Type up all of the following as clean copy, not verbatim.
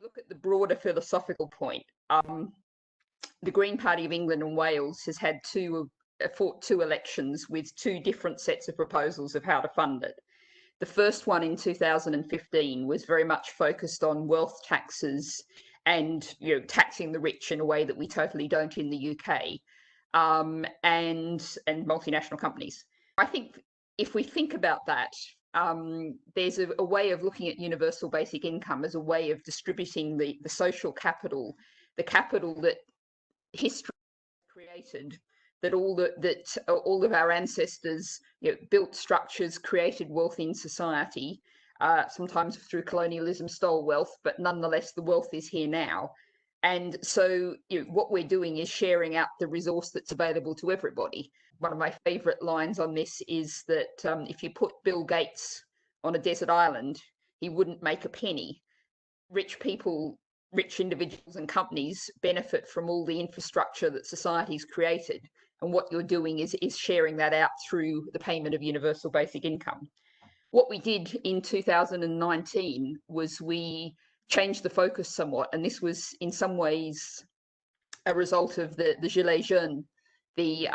look at the broader philosophical point, the Green Party of England and Wales has had fought two elections with two different sets of proposals of how to fund it. The first one in 2015 was very much focused on wealth taxes and taxing the rich in a way that we totally don't in the UK, and multinational companies. I think if we think about that, there's a way of looking at universal basic income as a way of distributing the social capital, the capital that history created, that all of our ancestors built structures, created wealth in society, sometimes through colonialism stole wealth, but nonetheless the wealth is here now. And so what we're doing is sharing out the resource that's available to everybody. One of my favorite lines on this is that if you put Bill Gates on a desert island, he wouldn't make a penny. Rich people, rich individuals and companies benefit from all the infrastructure that society's created. And what you're doing is sharing that out through the payment of universal basic income. What we did in 2019 was we changed the focus somewhat, and this was in some ways a result of the Gilets jaunes, the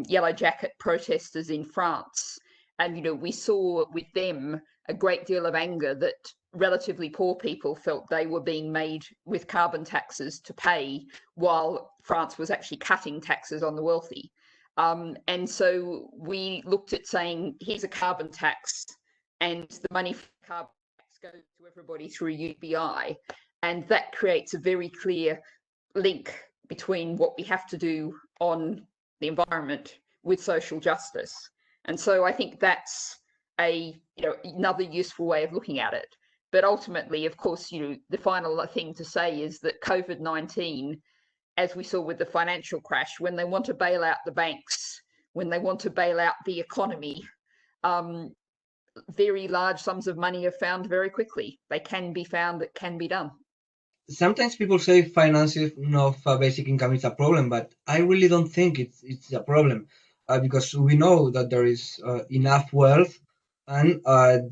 yellow jacket protesters in France. And we saw with them a great deal of anger that relatively poor people felt they were being made with carbon taxes to pay, while France was actually cutting taxes on the wealthy. And so we looked at saying, here's a carbon tax, and the money for the carbon tax goes to everybody through UBI. And that creates a very clear link between what we have to do on the environment with social justice. And so I think that's another useful way of looking at it. But ultimately, of course, the final thing to say is that COVID-19, as we saw with the financial crash, when they want to bail out the banks, when they want to bail out the economy, very large sums of money are found very quickly. They can be found, it can be done. Sometimes people say financing of basic income is a problem, but I really don't think it's a problem, because we know that there is enough wealth, and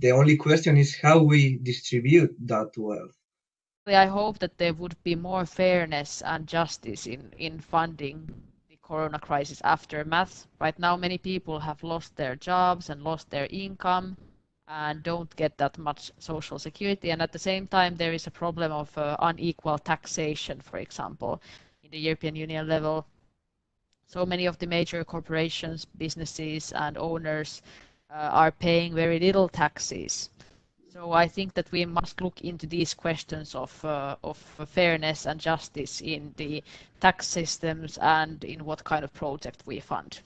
the only question is how we distribute that wealth. I hope that there would be more fairness and justice in funding the corona crisis aftermath. Right now, many people have lost their jobs and lost their income and don't get that much social security. And at the same time, there is a problem of unequal taxation, for example, in the European Union level. So many of the major corporations, businesses and owners are paying very little taxes. So I think that we must look into these questions of fairness and justice in the tax systems and in what kind of project we fund.